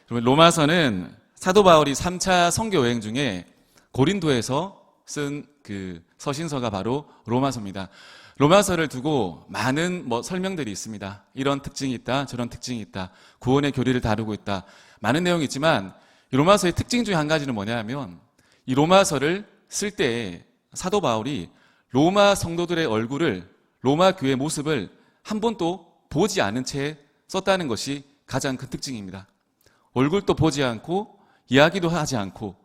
로마서는 사도 바울이 3차 선교 여행 중에 고린도에서 쓴 그 서신서가 바로 로마서입니다. 로마서를 두고 많은 설명들이 있습니다. 이런 특징이 있다, 저런 특징이 있다, 구원의 교리를 다루고 있다, 많은 내용이 있지만 이 로마서의 특징 중에 한 가지는 뭐냐면 이 로마서를 쓸 때 사도 바울이 로마 성도들의 얼굴을, 로마 교회의 모습을 한 번도 보지 않은 채 썼다는 것이 가장 큰 특징입니다. 얼굴도 보지 않고 이야기도 하지 않고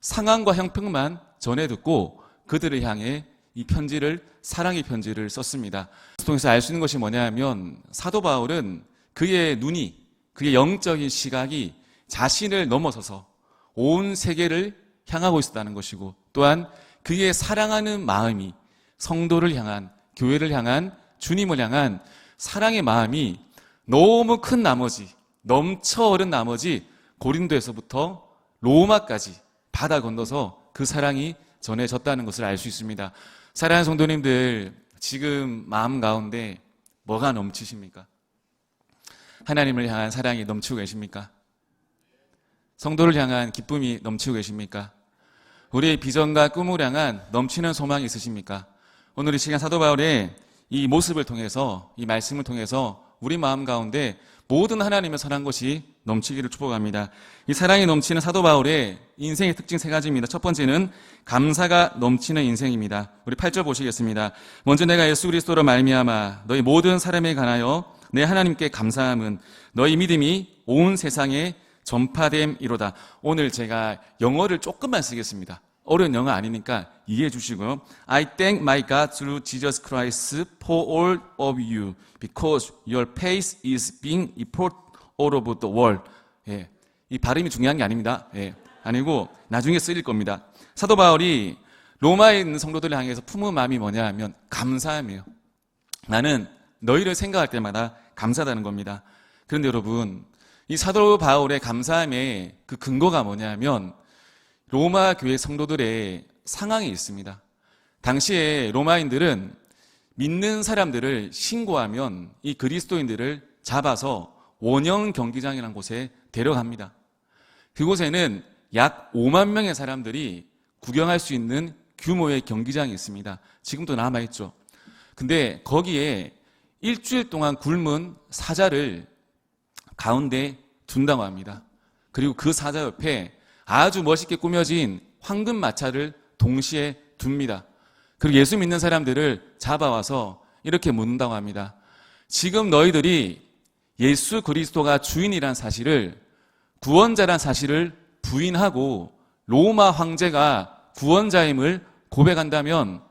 상황과 형평만 전해 듣고 그들을 향해 이 편지를, 사랑의 편지를 썼습니다. 통해서 알 수 있는 것이 뭐냐면 사도 바울은 그의 눈이, 그의 영적인 시각이 자신을 넘어서서 온 세계를 향하고 있었다는 것이고, 또한 그의 사랑하는 마음이 성도를 향한, 교회를 향한, 주님을 향한 사랑의 마음이 너무 큰 나머지, 넘쳐흐른 나머지 고린도에서부터 로마까지 바다 건너서 그 사랑이 전해졌다는 것을 알 수 있습니다. 사랑하는 성도님들, 지금 마음 가운데 뭐가 넘치십니까? 하나님을 향한 사랑이 넘치고 계십니까? 성도를 향한 기쁨이 넘치고 계십니까? 우리의 비전과 꿈을 향한 넘치는 소망이 있으십니까? 오늘 이 시간 사도 바울의 이 모습을 통해서, 이 말씀을 통해서 우리 마음 가운데 모든 하나님의 선한 것이 넘치기를 축복합니다. 이 사랑이 넘치는 사도 바울의 인생의 특징 세 가지입니다. 첫 번째는 감사가 넘치는 인생입니다. 우리 8절 보시겠습니다. 먼저 내가 예수 그리스도로 말미암아 너희 모든 사람에 관하여 내 하나님께 감사함은 너희 믿음이 온 세상에 전파됨이로다. 오늘 제가 영어를 조금만 쓰겠습니다. 어려운 영어 아니니까 이해해 주시고요. I thank my God through Jesus Christ for all of you because your faith is being reported all over the world. 예, 이 발음이 중요한 게 아닙니다. 예, 아니고 나중에 쓰일 겁니다. 사도 바울이 로마에 있는 성도들을 향해서 품은 마음이 뭐냐 하면 감사함이에요. 나는 너희를 생각할 때마다 감사하다는 겁니다. 그런데 여러분, 이 사도 바울의 감사함의 그 근거가 뭐냐 하면 로마 교회 성도들의 상황이 있습니다. 당시에 로마인들은 믿는 사람들을 신고하면 이 그리스도인들을 잡아서 원형 경기장이라는 곳에 데려갑니다. 그곳에는 약 5만 명의 사람들이 구경할 수 있는 규모의 경기장이 있습니다. 지금도 남아있죠. 근데 거기에 일주일 동안 굶은 사자를 가운데 둔다고 합니다. 그리고 그 사자 옆에 아주 멋있게 꾸며진 황금 마차를 동시에 둡니다. 그리고 예수 믿는 사람들을 잡아와서 이렇게 묻는다고 합니다. 지금 너희들이 예수 그리스도가 주인이란 사실을, 구원자란 사실을 부인하고 로마 황제가 구원자임을 고백한다면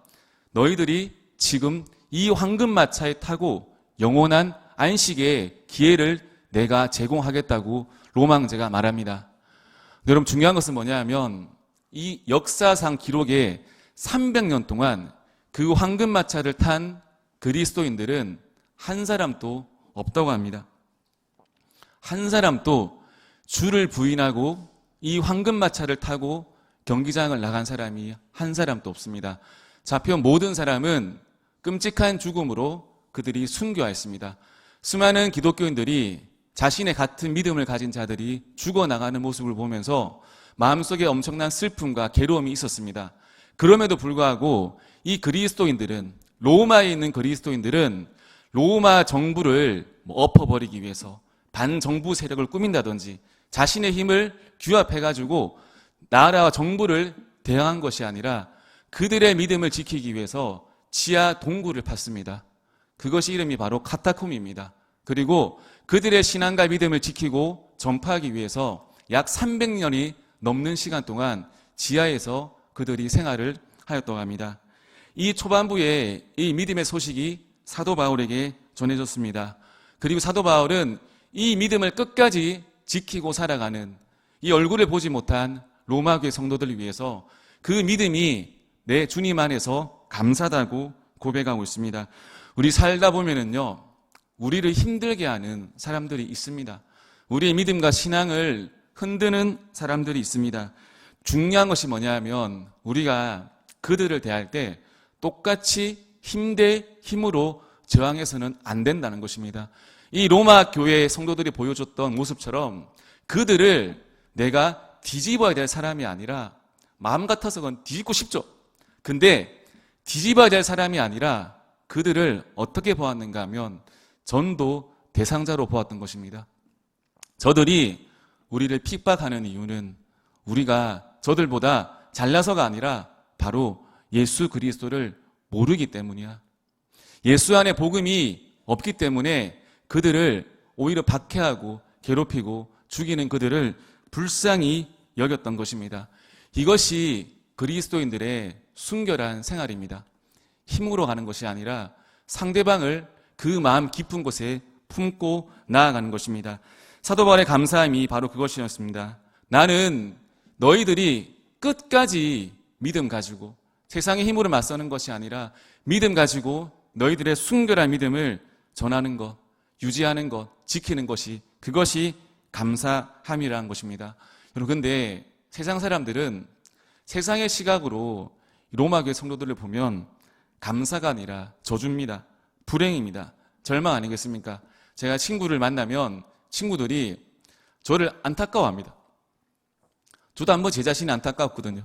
너희들이 지금 이 황금 마차에 타고 영원한 안식의 기회를 내가 제공하겠다고 로마 황제가 말합니다. 여러분, 중요한 것은 뭐냐 하면 이 역사상 기록에 300년 동안 그 황금 마차를 탄 그리스도인들은 한 사람도 없다고 합니다. 한 사람도 주를 부인하고 이 황금 마차를 타고 경기장을 나간 사람이 한 사람도 없습니다. 잡혀온 모든 사람은 끔찍한 죽음으로 그들이 순교하였습니다. 수많은 기독교인들이 자신의 같은 믿음을 가진 자들이 죽어나가는 모습을 보면서 마음속에 엄청난 슬픔과 괴로움이 있었습니다. 그럼에도 불구하고 이 그리스도인들은, 로마에 있는 그리스도인들은 로마 정부를 엎어버리기 위해서 반정부 세력을 꾸민다든지 자신의 힘을 규합해가지고 나라와 정부를 대항한 것이 아니라 그들의 믿음을 지키기 위해서 지하 동굴을 팠습니다. 그것이 이름이 바로 카타콤입니다. 그리고 그들의 신앙과 믿음을 지키고 전파하기 위해서 약 300년이 넘는 시간 동안 지하에서 그들이 생활을 하였다고 합니다. 이 초반부에 이 믿음의 소식이 사도 바울에게 전해졌습니다. 그리고 사도 바울은 이 믿음을 끝까지 지키고 살아가는, 이 얼굴을 보지 못한 로마 교회 성도들을 위해서 그 믿음이 내 주님 안에서 감사하다고 고백하고 있습니다. 우리 살다 보면은요, 우리를 힘들게 하는 사람들이 있습니다. 우리의 믿음과 신앙을 흔드는 사람들이 있습니다. 중요한 것이 뭐냐면 우리가 그들을 대할 때 똑같이 힘 대 힘으로 저항해서는 안 된다는 것입니다. 이 로마 교회 성도들이 보여줬던 모습처럼 그들을 내가 뒤집어야 될 사람이 아니라, 마음 같아서 그건 뒤집고 싶죠. 근데 뒤집어야 될 사람이 아니라 그들을 어떻게 보았는가 하면 전도 대상자로 보았던 것입니다. 저들이 우리를 핍박하는 이유는 우리가 저들보다 잘나서가 아니라 바로 예수 그리스도를 모르기 때문이야. 예수 안에 복음이 없기 때문에 그들을 오히려 박해하고 괴롭히고 죽이는 그들을 불쌍히 여겼던 것입니다. 이것이 그리스도인들의 순결한 생활입니다. 힘으로 가는 것이 아니라 상대방을 그 마음 깊은 곳에 품고 나아가는 것입니다. 사도 바울의 감사함이 바로 그것이었습니다. 나는 너희들이 끝까지 믿음 가지고 세상의 힘으로 맞서는 것이 아니라 믿음 가지고 너희들의 순결한 믿음을 전하는 것, 유지하는 것, 지키는 것이, 그것이 감사함이라는 것입니다. 여러분, 근데 세상 사람들은 세상의 시각으로 로마교회 성도들을 보면 감사가 아니라 저주입니다. 불행입니다. 절망 아니겠습니까? 제가 친구를 만나면 친구들이 저를 안타까워합니다. 저도 한번 제 자신이 안타까웠거든요.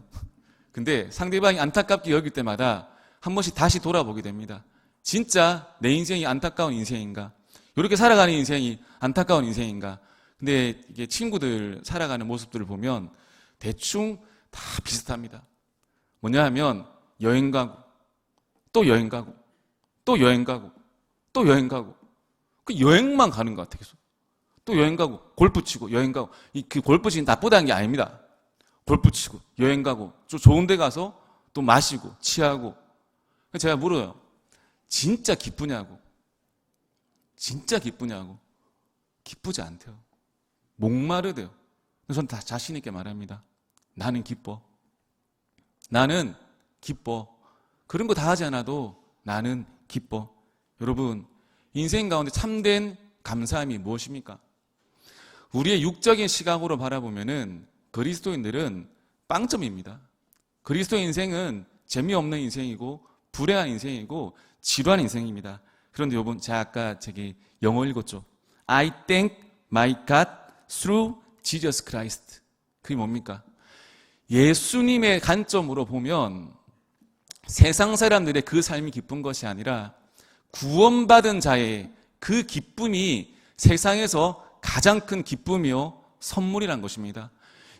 근데 상대방이 안타깝게 여길 때마다 한 번씩 다시 돌아보게 됩니다. 진짜 내 인생이 안타까운 인생인가? 이렇게 살아가는 인생이 안타까운 인생인가? 근데 이게 친구들 살아가는 모습들을 보면 대충 다 비슷합니다. 뭐냐 하면 여행 가고 또 여행 가고 또 여행 가고 또 여행 가고, 그 여행만 가는 것 같아요. 계속. 또 여행 가고 골프 치고 여행 가고, 그 골프 치는 나쁘다는 게 아닙니다. 골프 치고 여행 가고 좀 좋은 데 가서 또 마시고 취하고. 제가 물어요. 진짜 기쁘냐고. 진짜 기쁘냐고. 기쁘지 않대요. 목마르대요. 저는 다 자신 있게 말합니다. 나는 기뻐. 나는 기뻐. 그런 거 다 하지 않아도 나는 기뻐. 여러분, 인생 가운데 참된 감사함이 무엇입니까? 우리의 육적인 시각으로 바라보면은 그리스도인들은 빵점입니다. 그리스도의 인생은 재미없는 인생이고 불행한 인생이고 지루한 인생입니다. 그런데 여러분, 제가 아까 저기 영어 읽었죠. I thank my God through Jesus Christ. 그게 뭡니까? 예수님의 관점으로 보면 세상 사람들의 그 삶이 기쁜 것이 아니라 구원받은 자의 그 기쁨이 세상에서 가장 큰 기쁨이요 선물이란 것입니다.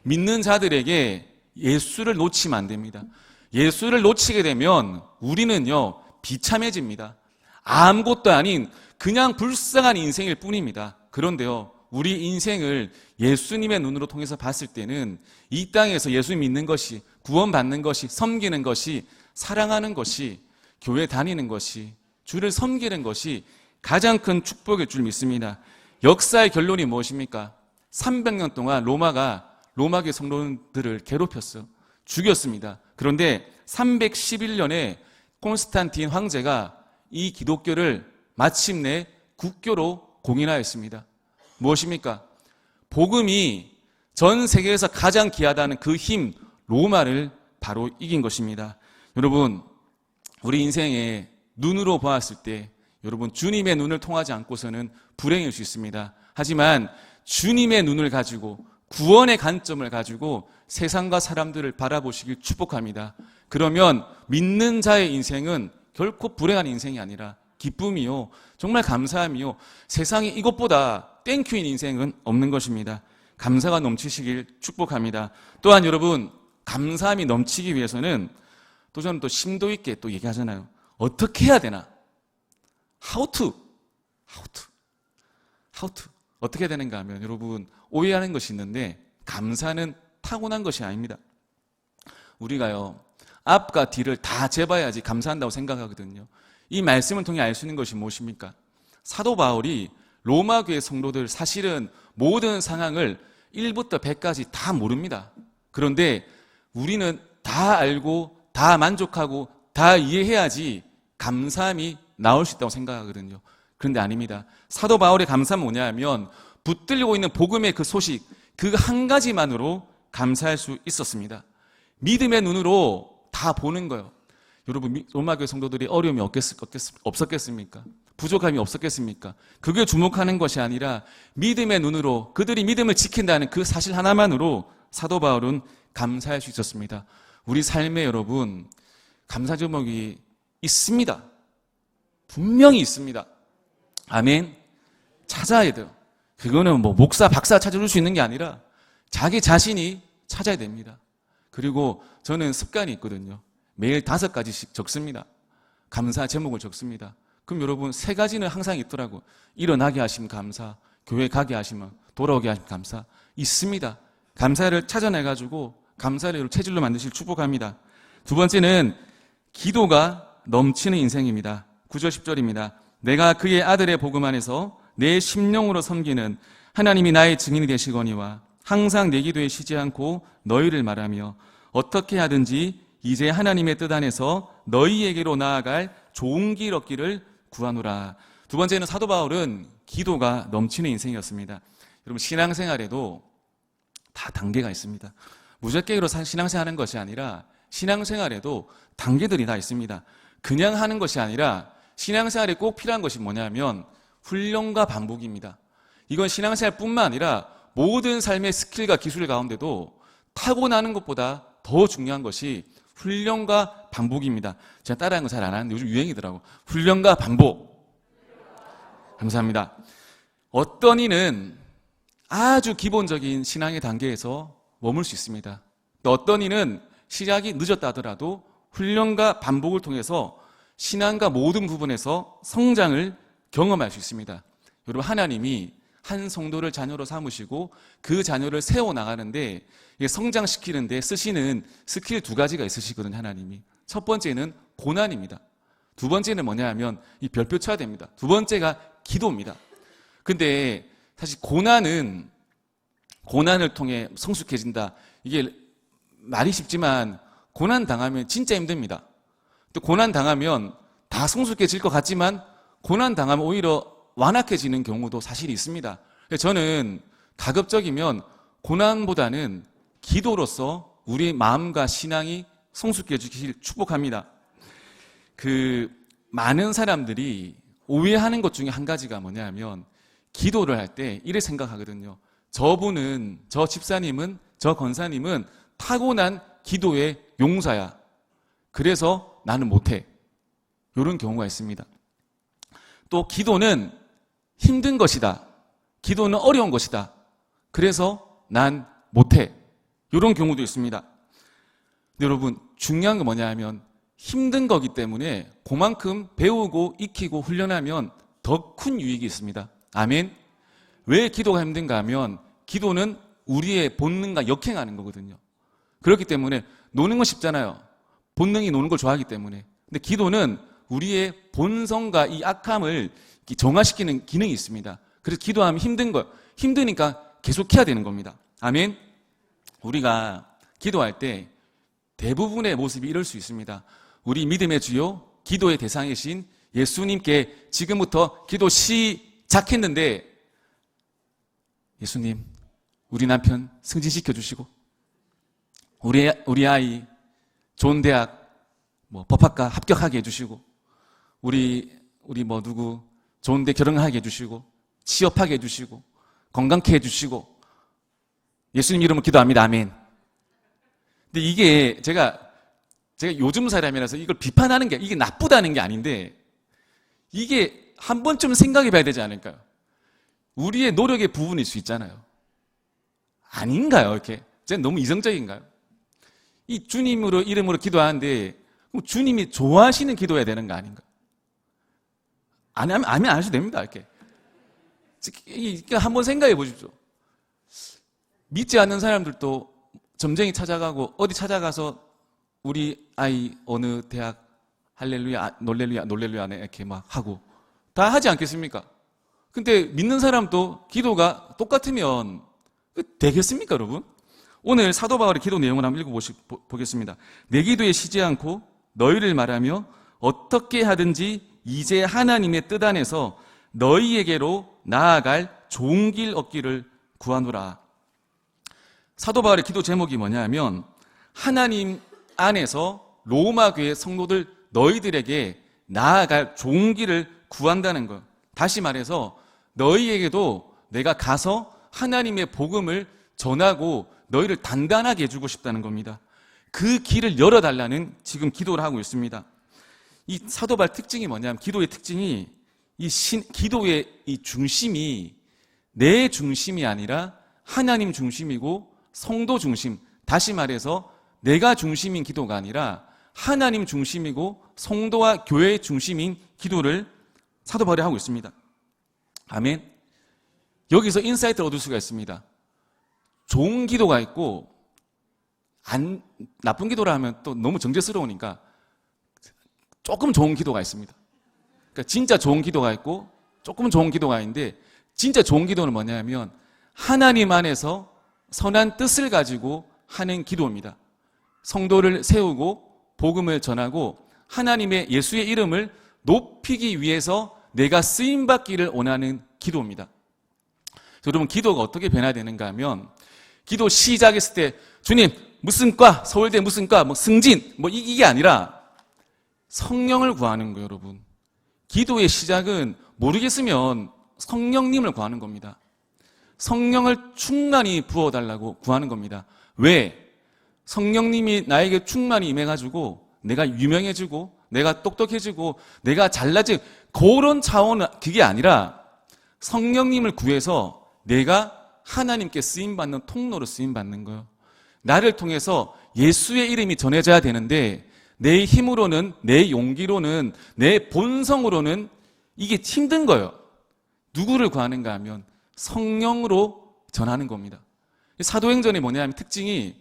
믿는 자들에게 예수를 놓치면 안 됩니다. 예수를 놓치게 되면 우리는요 비참해집니다. 아무것도 아닌 그냥 불쌍한 인생일 뿐입니다. 그런데요, 우리 인생을 예수님의 눈으로 통해서 봤을 때는 이 땅에서 예수 믿는 것이, 구원받는 것이, 섬기는 것이, 사랑하는 것이, 교회 다니는 것이, 주를 섬기는 것이 가장 큰 축복일 줄 믿습니다. 역사의 결론이 무엇입니까? 300년 동안 로마계 성도들을 괴롭혔어요. 죽였습니다. 그런데 311년에 콘스탄틴 황제가 이 기독교를 마침내 국교로 공인하였습니다. 무엇입니까? 복음이 전 세계에서 가장 귀하다는 그 힘, 로마를 바로 이긴 것입니다. 여러분, 우리 인생에 눈으로 보았을 때 여러분, 주님의 눈을 통하지 않고서는 불행일 수 있습니다. 하지만 주님의 눈을 가지고 구원의 관점을 가지고 세상과 사람들을 바라보시길 축복합니다. 그러면 믿는 자의 인생은 결코 불행한 인생이 아니라 기쁨이요, 정말 감사함이요, 세상에 이것보다 땡큐인 인생은 없는 것입니다. 감사가 넘치시길 축복합니다. 또한 여러분, 감사함이 넘치기 위해서는 또 저는 또 심도 있게 또 얘기하잖아요. 어떻게 해야 되나? How to. 어떻게 해야 되는가 하면 여러분, 오해하는 것이 있는데 감사는 타고난 것이 아닙니다. 우리가요, 앞과 뒤를 다 재봐야지 감사한다고 생각하거든요. 이 말씀을 통해 알 수 있는 것이 무엇입니까? 사도 바울이 로마 교회 성도들 사실은 모든 상황을 1부터 100까지 다 모릅니다. 그런데 우리는 다 알고 다 만족하고 다 이해해야지 감사함이 나올 수 있다고 생각하거든요. 그런데 아닙니다. 사도 바울의 감사는 뭐냐 하면 붙들리고 있는 복음의 그 소식, 그 한 가지만으로 감사할 수 있었습니다. 믿음의 눈으로 다 보는 거예요. 여러분, 로마교회 성도들이 어려움이 없었겠습니까? 부족함이 없었겠습니까? 그게 주목하는 것이 아니라 믿음의 눈으로 그들이 믿음을 지킨다는 그 사실 하나만으로 사도 바울은 감사할 수 있었습니다. 우리 삶에 여러분 감사 제목이 있습니다. 분명히 있습니다. 아멘. 찾아야 돼요. 그거는 뭐 목사, 박사 찾아줄 수 있는 게 아니라 자기 자신이 찾아야 됩니다. 그리고 저는 습관이 있거든요. 매일 5가지씩 적습니다. 감사 제목을 적습니다. 그럼 여러분 3가지는 항상 있더라고. 일어나게 하시면 감사, 교회 가게 하시면, 돌아오게 하시면 감사. 있습니다. 감사를 찾아내가지고 감사를 체질로 만드실 축복합니다. 2번째는 기도가 넘치는 인생입니다. 9절 10절입니다. 내가 그의 아들의 복음 안에서 내 심령으로 섬기는 하나님이 나의 증인이 되시거니와 항상 내 기도에 쉬지 않고 너희를 말하며 어떻게 하든지 이제 하나님의 뜻 안에서 너희에게로 나아갈 좋은 길 얻기를 구하노라. 2번째는 사도 바울은 기도가 넘치는 인생이었습니다. 여러분 신앙생활에도 다 단계가 있습니다. 무작정으로 신앙생활하는 것이 아니라 신앙생활에도 단계들이 다 있습니다. 그냥 하는 것이 아니라 신앙생활에 꼭 필요한 것이 뭐냐면 훈련과 반복입니다. 이건 신앙생활뿐만 아니라 모든 삶의 스킬과 기술 가운데도 타고나는 것보다 더 중요한 것이 훈련과 반복입니다. 제가 따라하는 거 잘 안 하는데 요즘 유행이더라고. 훈련과 반복. 감사합니다. 어떤 이는 아주 기본적인 신앙의 단계에서 머물 수 있습니다. 또 어떤 이는 시작이 늦었다 하더라도 훈련과 반복을 통해서 신앙과 모든 부분에서 성장을 경험할 수 있습니다. 여러분 하나님이 한 성도를 자녀로 삼으시고 그 자녀를 세워나가는데 성장시키는데 쓰시는 스킬 2가지가 있으시거든요. 하나님이. 첫 번째는 고난입니다. 2번째는 뭐냐 하면 이 별표 쳐야 됩니다. 2번째가 기도입니다. 근데 사실 고난을 통해 성숙해진다. 이게 말이 쉽지만 고난 당하면 진짜 힘듭니다. 또 고난 당하면 다 성숙해질 것 같지만 고난 당하면 오히려 완악해지는 경우도 사실이 있습니다. 저는 가급적이면 고난보다는 기도로서 우리 마음과 신앙이 성숙해지길 축복합니다. 많은 사람들이 오해하는 것 중에 한 가지가 뭐냐면 기도를 할 때 이래 생각하거든요. 저분은, 저 집사님은, 저 권사님은 타고난 기도의 용사야. 그래서 나는 못해. 이런 경우가 있습니다. 또 기도는 힘든 것이다. 기도는 어려운 것이다. 그래서 난 못해. 이런 경우도 있습니다. 근데 여러분 중요한 건 뭐냐 하면 힘든 거기 때문에 그만큼 배우고 익히고 훈련하면 더 큰 유익이 있습니다. 아멘. 왜 기도가 힘든가 하면 기도는 우리의 본능과 역행하는 거거든요. 그렇기 때문에 노는 건 쉽잖아요. 본능이 노는 걸 좋아하기 때문에. 근데 기도는 우리의 본성과 이 악함을 정화시키는 기능이 있습니다. 그래서 기도하면 힘든 거, 힘드니까 계속해야 되는 겁니다. 아멘. 우리가 기도할 때 대부분의 모습이 이럴 수 있습니다. 우리 믿음의 주요, 기도의 대상이신 예수님께 지금부터 기도 시작했는데 예수님, 우리 남편 승진시켜 주시고 우리 아이 좋은 대학 법학과 합격하게 해주시고 우리 누구 좋은데 결혼하게 해주시고 취업하게 해주시고 건강케 해주시고 예수님 이름으로 기도합니다. 아멘. 근데 이게 제가 요즘 사람이라서 이걸 비판하는 게 이게 나쁘다는 게 아닌데 이게 한 번쯤 생각해 봐야 되지 않을까요? 우리의 노력의 부분일 수 있잖아요. 아닌가요? 이렇게 제가 너무 이성적인가요? 이 주님으로 이름으로 기도하는데 그럼 주님이 좋아하시는 기도해야 되는 거 아닌가? 아니면 안 하셔도 됩니다. 이렇게 한번 생각해 보십시오. 믿지 않는 사람들도 점쟁이 찾아가고 어디 찾아가서 우리 아이 어느 대학 할렐루야 놀렐루야네 이렇게 막 하고 다 하지 않겠습니까? 근데 믿는 사람도 기도가 똑같으면 되겠습니까, 여러분? 오늘 사도 바울의 기도 내용을 한번 읽어보겠습니다. 내 기도에 쉬지 않고 너희를 말하며 어떻게 하든지 이제 하나님의 뜻 안에서 너희에게로 나아갈 좋은 길 얻기를 구하노라. 사도 바울의 기도 제목이 뭐냐면 하나님 안에서 로마 교회 성도들 너희들에게 나아갈 좋은 길을 구한다는 것. 다시 말해서 너희에게도 내가 가서 하나님의 복음을 전하고 너희를 단단하게 해주고 싶다는 겁니다. 그 길을 열어달라는 지금 기도를 하고 있습니다. 이 사도바울 특징이 뭐냐면, 기도의 특징이 기도의 이 중심이 내 중심이 아니라 하나님 중심이고 성도 중심, 다시 말해서 내가 중심인 기도가 아니라 하나님 중심이고 성도와 교회 중심인 기도를 사도 바울이 하고 있습니다. 아멘. 여기서 인사이트를 얻을 수가 있습니다. 좋은 기도가 있고 나쁜 기도라 하면 또 너무 정죄스러우니까 조금 좋은 기도가 있습니다. 그러니까 진짜 좋은 기도가 있고 조금 좋은 기도가 있는데, 진짜 좋은 기도는 뭐냐면 하나님 안에서 선한 뜻을 가지고 하는 기도입니다. 성도를 세우고 복음을 전하고 하나님의 예수의 이름을 높이기 위해서 내가 쓰임받기를 원하는 기도입니다. 여러분, 기도가 어떻게 변화되는가 하면, 기도 시작했을 때 주님 무슨 과, 서울대 무슨 과, 뭐 승진, 뭐 이게 아니라 성령을 구하는 거예요. 여러분, 기도의 시작은 모르겠으면 성령님을 구하는 겁니다. 성령을 충만히 부어달라고 구하는 겁니다. 왜? 성령님이 나에게 충만히 임해가지고 내가 유명해지고 내가 똑똑해지고 내가 잘나지고 그런 차원은 그게 아니라, 성령님을 구해서 내가 하나님께 쓰임받는 통로로 쓰임받는 거예요. 나를 통해서 예수의 이름이 전해져야 되는데 내 힘으로는, 내 용기로는, 내 본성으로는 이게 힘든 거예요. 누구를 구하는가 하면 성령으로 전하는 겁니다. 사도행전이 뭐냐면 특징이,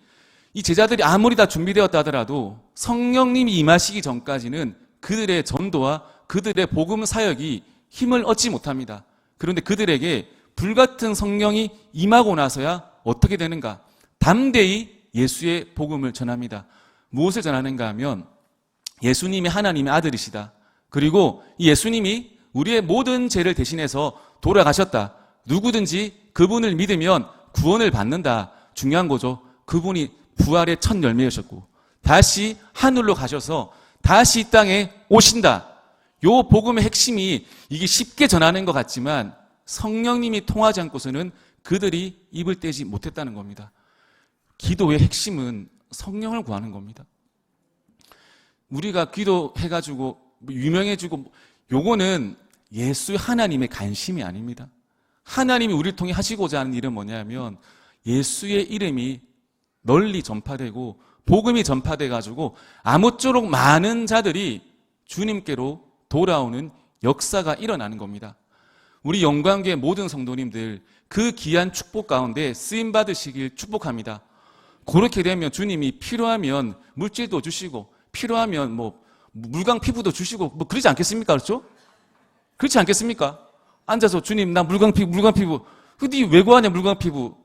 이 제자들이 아무리 다 준비되었다 하더라도 성령님이 임하시기 전까지는 그들의 전도와 그들의 복음 사역이 힘을 얻지 못합니다. 그런데 그들에게 불같은 성령이 임하고 나서야 어떻게 되는가? 담대히 예수의 복음을 전합니다. 무엇을 전하는가 하면 예수님이 하나님의 아들이시다. 그리고 이 예수님이 우리의 모든 죄를 대신해서 돌아가셨다. 누구든지 그분을 믿으면 구원을 받는다. 중요한 거죠. 그분이 부활의 첫 열매이셨고 다시 하늘로 가셔서 다시 이 땅에 오신다. 요 복음의 핵심이, 이게 쉽게 전하는 것 같지만 성령님이 통하지 않고서는 그들이 입을 떼지 못했다는 겁니다. 기도의 핵심은 성령을 구하는 겁니다. 우리가 기도해가지고 유명해지고 요거는 예수 하나님의 관심이 아닙니다. 하나님이 우리를 통해 하시고자 하는 일은 뭐냐면 예수의 이름이 널리 전파되고 복음이 전파돼가지고 아무쪼록 많은 자들이 주님께로 돌아오는 역사가 일어나는 겁니다. 우리 영광교회 모든 성도님들 그 귀한 축복 가운데 쓰임받으시길 축복합니다. 그렇게 되면 주님이 필요하면 물질도 주시고 필요하면 뭐 물광 피부도 주시고 뭐 그러지 않겠습니까? 그렇죠? 그렇지 않겠습니까? 앉아서 주님 나 물광 피부 근데 왜 구하냐 물광 피부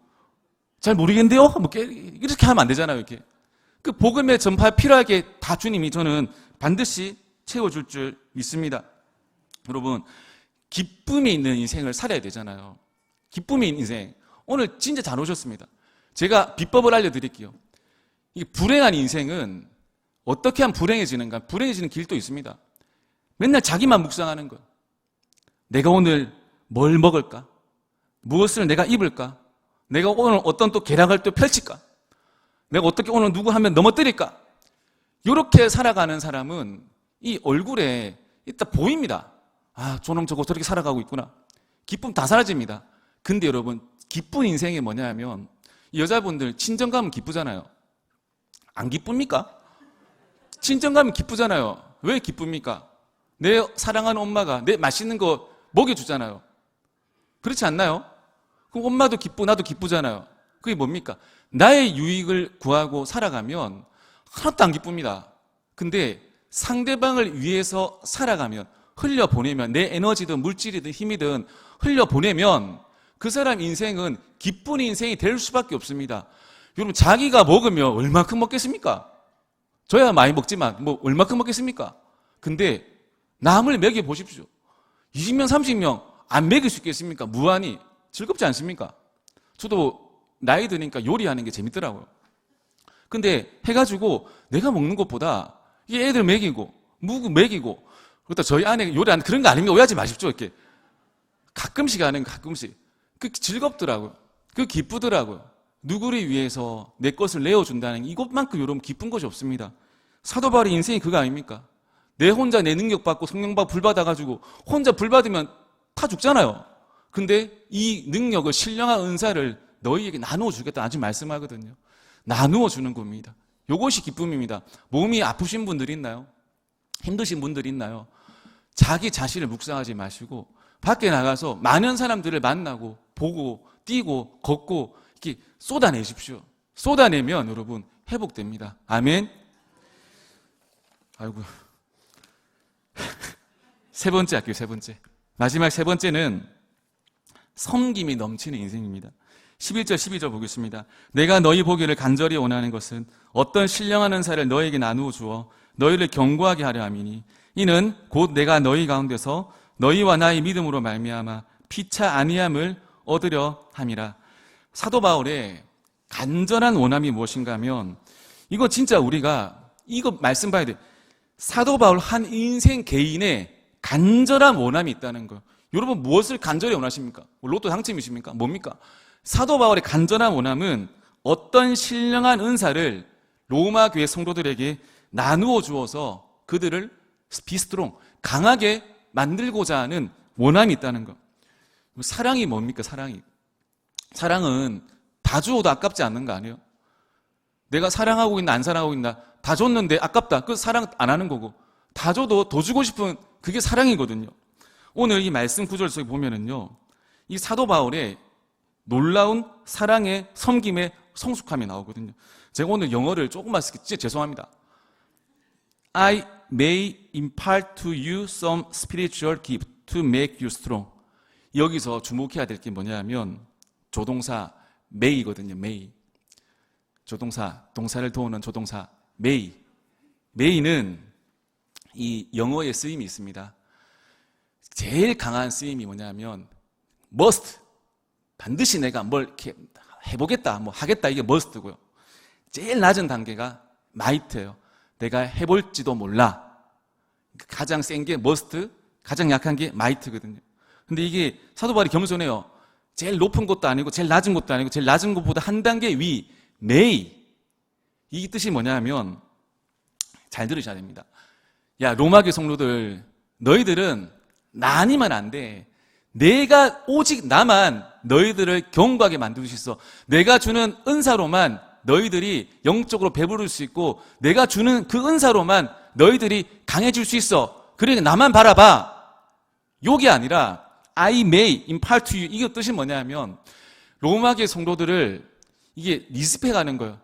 잘 모르겠는데요? 뭐 이렇게 하면 안 되잖아요. 이렇게 그 복음의 전파 필요하게 다 주님이 저는 반드시 채워줄 줄 믿습니다. 여러분, 기쁨이 있는 인생을 살아야 되잖아요. 기쁨이 있는 인생. 오늘 진짜 잘 오셨습니다. 제가 비법을 알려드릴게요. 이 불행한 인생은 어떻게 하면 불행해지는가? 불행해지는 길도 있습니다. 맨날 자기만 묵상하는 거예요. 내가 오늘 뭘 먹을까? 무엇을 내가 입을까? 내가 오늘 어떤 또 계략을 또 펼칠까? 내가 어떻게 오늘 누구 하면 넘어뜨릴까? 이렇게 살아가는 사람은 이 얼굴에 이따 보입니다. 아, 저놈 저거 저렇게 살아가고 있구나. 기쁨 다 사라집니다. 근데 여러분, 기쁜 인생이 뭐냐 하면 여자분들 친정 가면 기쁘잖아요. 안 기쁩니까? 친정 가면 기쁘잖아요. 왜 기쁩니까? 내 사랑하는 엄마가 내 맛있는 거 먹여주잖아요. 그렇지 않나요? 그럼 엄마도 기쁘고 나도 기쁘잖아요. 그게 뭡니까? 나의 유익을 구하고 살아가면 하나도 안 기쁩니다. 근데 상대방을 위해서 살아가면, 흘려보내면, 내 에너지든 물질이든 힘이든 흘려보내면 그 사람 인생은 기쁜 인생이 될 수밖에 없습니다. 여러분, 자기가 먹으면 얼마큼 먹겠습니까? 저야 많이 먹지만 뭐 얼마큼 먹겠습니까? 근데 남을 먹여보십시오. 20명 30명 안 먹일 수 있겠습니까? 무한히 즐겁지 않습니까? 저도 나이 드니까 요리하는 게 재밌더라고요. 근데 해가지고 내가 먹는 것보다 이 애들 먹이고 누구 먹이고 그렇다 저희 아내 요리 안 그런 거 아닙니다. 오해하지 마십시오. 이렇게 가끔씩 하는 가끔씩 그 즐겁더라고요. 그 기쁘더라고요. 누구를 위해서 내 것을 내어준다는 이것만큼 여러분 기쁜 것이 없습니다. 사도 바울의 인생이 그거 아닙니까? 내 혼자 내 능력 받고 성령 받고 불 받아가지고 혼자 불 받으면 다 죽잖아요. 근데 이 능력을 신령한 은사를 너희에게 나누어 주겠다 아직 말씀하거든요. 나누어 주는 겁니다. 이것이 기쁨입니다. 몸이 아프신 분들 있나요? 힘드신 분들 있나요? 자기 자신을 묵상하지 마시고 밖에 나가서 많은 사람들을 만나고 보고 뛰고 걷고 이렇게 쏟아내십시오. 쏟아내면 여러분 회복됩니다. 아멘. 아이고. 세 번째 할게요. 세 번째. 마지막 세 번째는 섬김이 넘치는 인생입니다. 11절 12절 보겠습니다. 내가 너희 보기를 간절히 원하는 것은 어떤 신령한 은사를 너희에게 나누어 주어 너희를 견고하게 하려 함이니 이는 곧 내가 너희 가운데서 너희와 나의 믿음으로 말미암아 피차 아니함을 얻으려 함이라. 사도 바울의 간절한 원함이 무엇인가 하면 이거 진짜 우리가 이거 말씀 봐야 돼. 사도 바울 한 인생 개인의 간절한 원함이 있다는 거. 여러분 무엇을 간절히 원하십니까? 로또 당첨이십니까? 뭡니까? 사도 바울의 간절한 원함은 어떤 신령한 은사를 로마 교회 성도들에게 나누어 주어서 그들을 비스트롱 강하게 만들고자 하는 원함이 있다는 거. 사랑이 뭡니까? 사랑은 다 주어도 아깝지 않는 거 아니에요? 내가 사랑하고 있나 안 사랑하고 있나 다 줬는데 아깝다. 그 사랑 안 하는 거고 다 줘도 더 주고 싶은 그게 사랑이거든요. 오늘 이 말씀 구절 속에 보면은요, 이 사도 바울의 놀라운 사랑의 섬김의 성숙함이 나오거든요. 제가 오늘 영어를 조금만 쓰기 진짜 죄송합니다. I may impart to you some spiritual gift to make you strong. 여기서 주목해야 될 게 뭐냐면 조동사 may거든요. may. 조동사, 동사를 도우는 조동사 may. may는 이 영어의 쓰임이 있습니다. 제일 강한 쓰임이 뭐냐면 must. 반드시 내가 뭘 이렇게 해보겠다, 뭐 하겠다, 이게 must고요. 제일 낮은 단계가 might예요. 내가 해볼지도 몰라. 가장 센 게 must, 가장 약한 게 might거든요. 근데 이게 사도 바울이 겸손해요. 제일 높은 것도 아니고 제일 낮은 것도 아니고 제일 낮은 것보다 한 단계 위 may. 이 뜻이 뭐냐면 잘 들으셔야 됩니다. 야, 로마교회 성도들, 너희들은 나 아니면 안 돼. 내가 오직 나만 너희들을 견고하게 만들 수 있어. 내가 주는 은사로만 너희들이 영적으로 배부를 수 있고 내가 주는 그 은사로만 너희들이 강해질 수 있어. 그러니까 나만 바라봐. 요게 아니라 I may impart to you. 이게 뜻이 뭐냐면 로마교회 성도들을 이게 리스펙하는 거예요.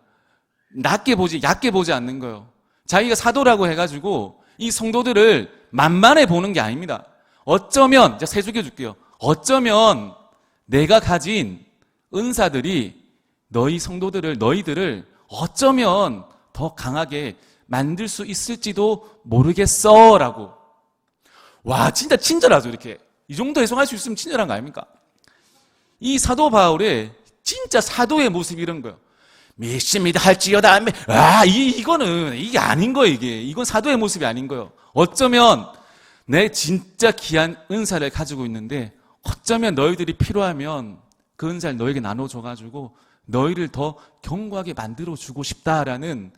낮게 보지, 얕게 보지 않는 거예요. 자기가 사도라고 해가지고 이 성도들을 만만해 보는 게 아닙니다. 어쩌면, 제가 세 줄게 줄게요. 어쩌면 내가 가진 은사들이 너희 성도들을, 너희들을 어쩌면 더 강하게 만들 수 있을지도 모르겠어. 라고. 와, 진짜 친절하죠, 이렇게. 이 정도 해석할 수 있으면 친절한 거 아닙니까? 이 사도 바울의 진짜 사도의 모습이 이런 거예요. 믿습니다 할지어다. 이거는, 이게 아닌 거예요, 이게. 이건 사도의 모습이 아닌 거예요. 어쩌면 내 진짜 귀한 은사를 가지고 있는데 어쩌면 너희들이 필요하면 그 은사를 너에게 나눠줘가지고 너희를 더 견고하게 만들어주고 싶다라는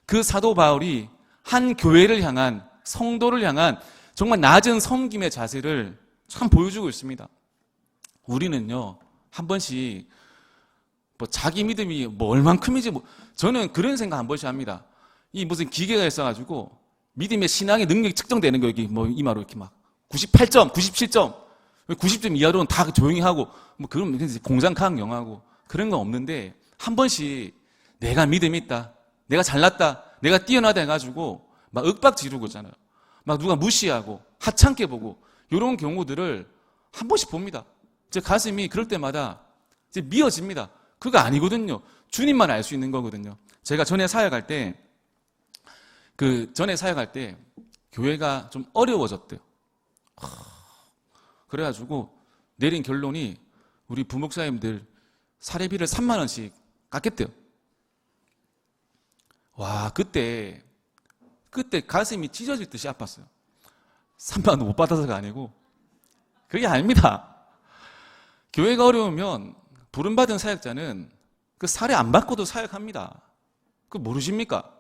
그 사도 바울이 한 교회를 향한, 성도를 향한 정말 낮은 섬김의 자세를 참 보여주고 있습니다. 우리는요, 한 번씩 뭐 자기 믿음이 뭐 얼만큼이지 뭐, 저는 그런 생각 한 번씩 합니다. 이 무슨 기계가 있어가지고 믿음의 신앙의 능력이 측정되는 거, 여기 뭐 이마로 이렇게 막 98점, 97점, 90점 이하로는 다 조용히 하고 뭐 그런 공상과학 영화고 그런 건 없는데 한 번씩 내가 믿음이 있다, 내가 잘났다, 내가 뛰어나다 해가지고 막 윽박 지르고 있잖아요. 막 누가 무시하고 하찮게 보고 이런 경우들을 한 번씩 봅니다. 제 가슴이 그럴 때마다 이제 미어집니다. 그거 아니거든요. 주님만 알 수 있는 거거든요. 제가 전에 사역할 때 교회가 좀 어려워졌대요. 그래가지고 내린 결론이 우리 부목사님들 사례비를 3만 원씩 깎겠대요. 와, 그때 가슴이 찢어질 듯이 아팠어요. 3만 원 못 받아서가 아니고 그게 아닙니다. 교회가 어려우면 부름받은 사역자는 그 사례 안 받고도 사역합니다. 그 모르십니까?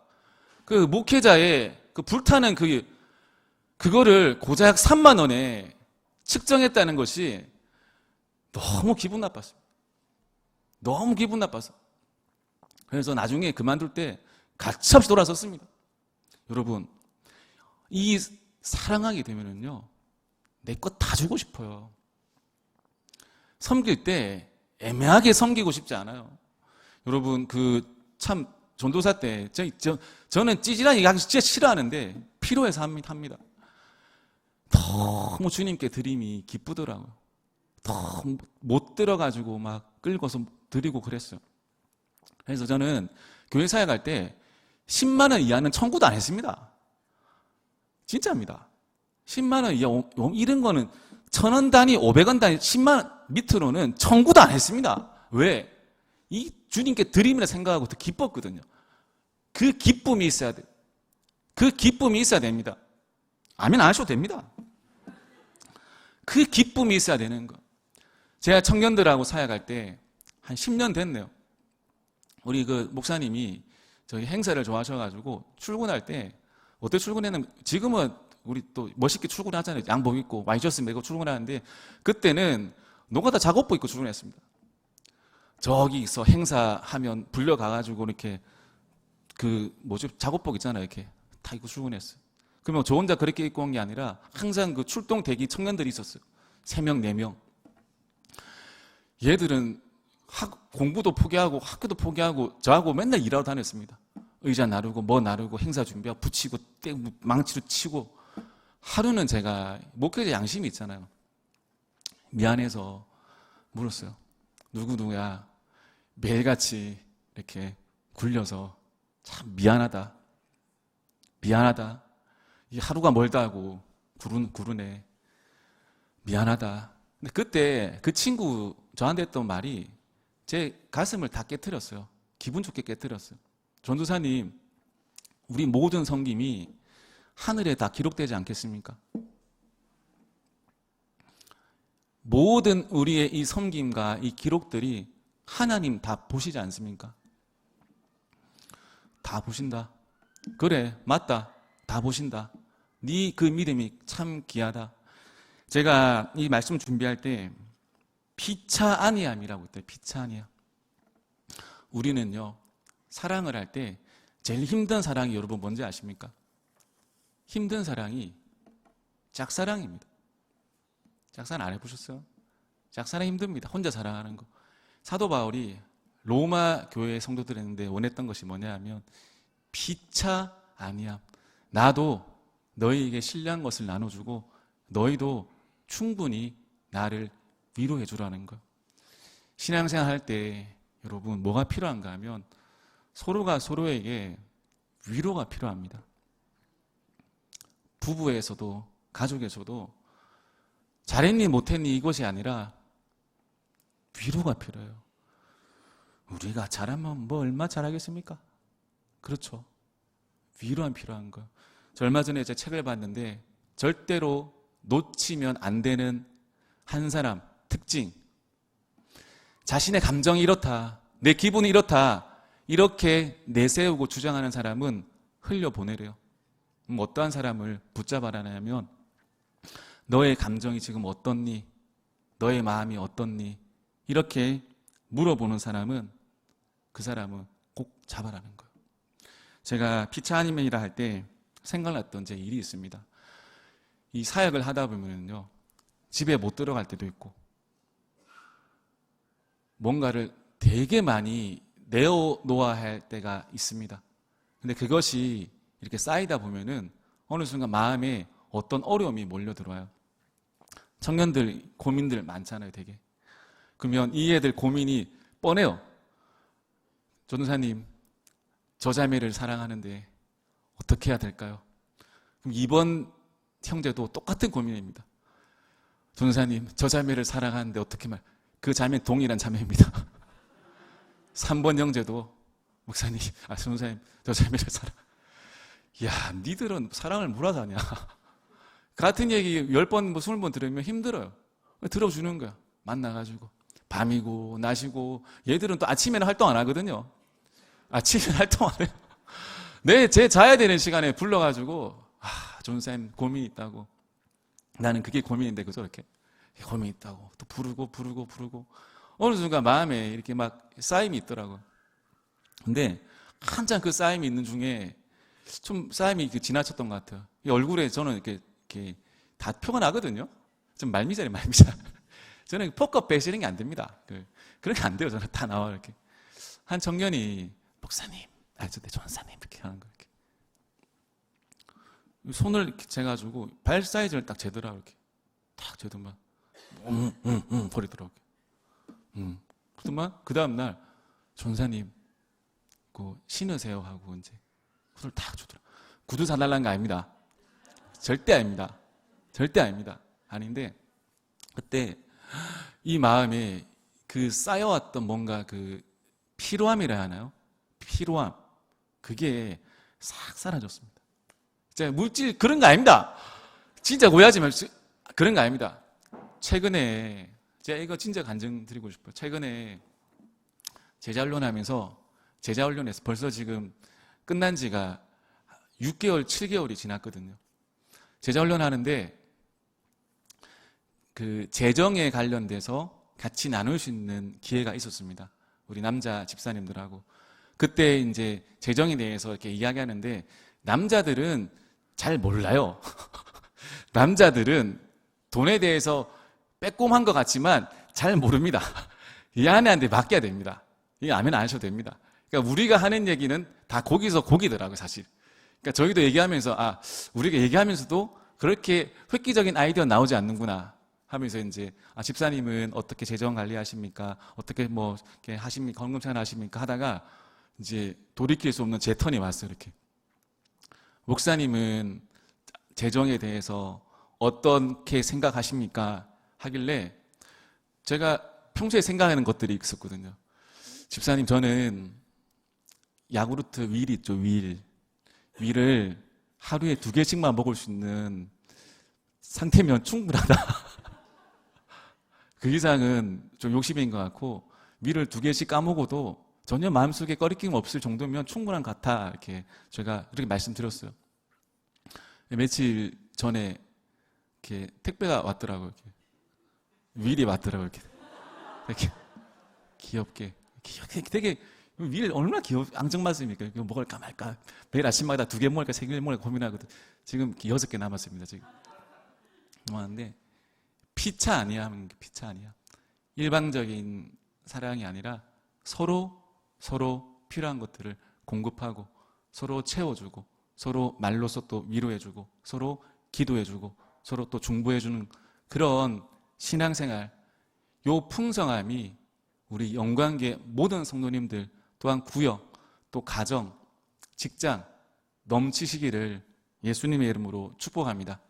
그 목회자의 그 불타는 그거를 고작 3만 원에 측정했다는 것이 너무 기분 나빴어요. 너무 기분 나빠서. 그래서 나중에 그만둘 때 가차없이 돌아섰습니다. 여러분, 이 사랑하게 되면은요, 내 것 다 주고 싶어요. 섬길 때 애매하게 섬기고 싶지 않아요. 여러분, 참 전도사 때 저는 찌질한 얘기하기 진짜 싫어하는데 필요해서 합니다. 너무 주님께 드림이 기쁘더라고요. 너무 못 들어가지고 막 끌고서 드리고 그랬어요. 그래서 저는 교회 사역할 때 10만 원 이하는 청구도 안 했습니다. 진짜입니다. 10만 원 이하 이런 거는 1,000원 단위, 500원 단위, 10만 원 밑으로는 청구도 안 했습니다. 왜? 이 주님께 드림이라 생각하고 더 기뻤거든요. 그 기쁨이 있어야 돼요. 그 기쁨이 있어야 됩니다. 아멘 안 하셔도 됩니다. 그 기쁨이 있어야 되는 거. 제가 청년들하고 사역할 때 한 10년 됐네요. 우리 그 목사님이 저희 행사를 좋아하셔가지고 출근할 때 어떻게 출근했냐면 지금은 우리 또 멋있게 출근하잖아요. 양복 입고 와이셔츠 메고 출근하는데 그때는 노가다 작업복 입고 출근했습니다. 저기서 행사하면 불려가가지고 이렇게 작업복 있잖아요. 이렇게 다 입고 출근했어요. 그러면 저 혼자 그렇게 입고 온 게 아니라 항상 그 출동 대기 청년들이 있었어요. 3명, 4명. 얘들은 공부도 포기하고 학교도 포기하고 저하고 맨날 일하러 다녔습니다. 의자 나르고 뭐 나르고 행사 준비하고 붙이고 망치로 치고 하루는 제가 목회자 양심이 있잖아요. 미안해서 물었어요. 누구야 매일같이 이렇게 굴려서 참 미안하다. 이 하루가 멀다 하고 구르네. 미안하다. 근데 그때 그 친구 저한테 했던 말이 제 가슴을 다 깨트렸어요. 기분 좋게 깨트렸어요. 전도사님, 우리 모든 섬김이 하늘에 다 기록되지 않겠습니까? 모든 우리의 이 섬김과 이 기록들이 하나님 다 보시지 않습니까? 다 보신다. 그래, 맞다. 다 보신다. 네 그 믿음이 참 귀하다. 제가 이 말씀 준비할 때 피차 아니함이라고 했대요. 피차 아니함. 우리는요, 사랑을 할 때 제일 힘든 사랑이 여러분 뭔지 아십니까? 힘든 사랑이 짝사랑입니다. 짝사랑 안 해보셨어요? 짝사랑 힘듭니다. 혼자 사랑하는 거. 사도 바울이 로마 교회 성도들한테 원했던 것이 뭐냐 하면 피차 아니함. 나도 너희에게 신뢰한 것을 나눠주고 너희도 충분히 나를 위로해 주라는 거. 신앙생활 할 때 여러분 뭐가 필요한가 하면 서로가 서로에게 위로가 필요합니다. 부부에서도 가족에서도 잘했니 못했니 이것이 아니라 위로가 필요해요. 우리가 잘하면 뭐 얼마 잘하겠습니까? 그렇죠. 위로가 필요한 거. 저 얼마 전에 제 책을 봤는데 절대로 놓치면 안 되는 한 사람 특징. 자신의 감정이 이렇다. 내 기분이 이렇다. 이렇게 내세우고 주장하는 사람은 흘려보내래요. 어떠한 사람을 붙잡아라냐면 너의 감정이 지금 어떻니? 너의 마음이 어떻니? 이렇게 물어보는 사람은 그 사람은 꼭 잡아라는 거예요. 제가 피차 아니면이라 할 때 생각났던 제 일이 있습니다. 이 사역을 하다 보면요 집에 못 들어갈 때도 있고 뭔가를 되게 많이 내어놓아야 할 때가 있습니다. 근데 그것이 이렇게 쌓이다 보면은 어느 순간 마음에 어떤 어려움이 몰려들어요. 청년들 고민들 많잖아요, 되게. 그러면 이 애들 고민이 뻔해요. 전도사님, 저 자매를 사랑하는데 어떻게 해야 될까요? 그럼 이번 형제도 똑같은 고민입니다. 전도사님, 저 자매를 사랑하는데 어떻게 그 자매는 동일한 자매입니다. 3번 형제도 목사님, 전도사님, 저 자매를 사랑. 야, 니들은 사랑을 뭐라 하냐? 같은 얘기 10번, 20번 들으면 힘들어요. 들어주는 거야. 만나가지고. 밤이고, 낮이고, 얘들은 또 아침에는 활동 안 하거든요. 아침에 활동 안 해요. 제 자야 되는 시간에 불러가지고, 전사님 고민이 있다고. 나는 그게 고민인데, 그죠? 이렇게. 고민이 있다고. 또 부르고. 어느 순간 마음에 이렇게 막 쌓임이 있더라고요. 근데, 한참 그 쌓임이 있는 중에, 좀 쌓임이 지나쳤던 것 같아요. 이 얼굴에 저는 이렇게 다 표가 나거든요. 좀 말미잘이에요, 말미잘. 저는 포커 빼시는 게 안 됩니다. 그런 게 안 돼요. 저는 다 나와요, 이렇게. 한 청년이, 목사님, 저 전사님, 이렇게 하는 거예요. 손을 이렇게 재가지고, 발 사이즈를 딱 재더라고요, 이렇게. 딱 재더만, 버리더라고요. 그러더만, 그 다음날, 전사님, 신으세요 하고, 이제, 손을 딱 주더라고요. 구두 사달라는 거 아닙니다. 절대 아닙니다. 절대 아닙니다. 아닌데, 그때, 이 마음에 그 쌓여왔던 뭔가 그 피로함이라 하나요? 피로함. 그게 싹 사라졌습니다. 진짜 물질 그런 거 아닙니다. 진짜 오해하지 마시고 그런 거 아닙니다. 최근에 제가 이거 진짜 간증드리고 싶어요. 최근에 제자훈련하면서 제자훈련에서 벌써 지금 끝난 지가 6개월, 7개월이 지났거든요. 제자훈련하는데 그 재정에 관련돼서 같이 나눌 수 있는 기회가 있었습니다. 우리 남자 집사님들하고. 그때 이제 재정에 대해서 이렇게 이야기하는데 남자들은 잘 몰라요. 남자들은 돈에 대해서 빼꼼한 것 같지만 잘 모릅니다. 이 아내한테 맡겨야 됩니다. 이 아멘 안 하셔도 됩니다. 그러니까 우리가 하는 얘기는 다 거기서 거기더라고요, 사실. 그러니까 저희도 얘기하면서 우리가 얘기하면서도 그렇게 획기적인 아이디어 나오지 않는구나 하면서 이제 집사님은 어떻게 재정 관리하십니까? 어떻게 이렇게 하십니까? 헌금 생활하십니까? 하다가 이제 돌이킬 수 없는 제 턴이 왔어요, 이렇게. 목사님은 재정에 대해서 어떻게 생각하십니까? 하길래 제가 평소에 생각하는 것들이 있었거든요. 집사님, 저는 야구르트 윌 있죠, 윌. 윌을 하루에 2개씩만 먹을 수 있는 상태면 충분하다. 그 이상은 좀 욕심인 것 같고, 윌을 2개씩 까먹어도 전혀 마음속에 꺼리낌 없을 정도면 충분한 것 같아. 이렇게 제가 이렇게 말씀드렸어요. 며칠 전에 이렇게 택배가 왔더라고요. 이렇게. 윌이 왔더라고요. 이렇게 귀엽게. 되게 윌 얼마나 앙증맞습니까? 이거 먹을까 말까. 매일 아침마다 2개 먹을까 3개 먹을까 고민하거든. 지금 6개 남았습니다. 지금. 남았는데 피차 아니야. 피차 아니야. 일방적인 사랑이 아니라 서로 필요한 것들을 공급하고 서로 채워주고 서로 말로서 또 위로해주고 서로 기도해주고 서로 또 중보해주는 그런 신앙생활, 요 풍성함이 우리 영광계 모든 성도님들 또한 구역, 또 가정, 직장 넘치시기를 예수님의 이름으로 축복합니다.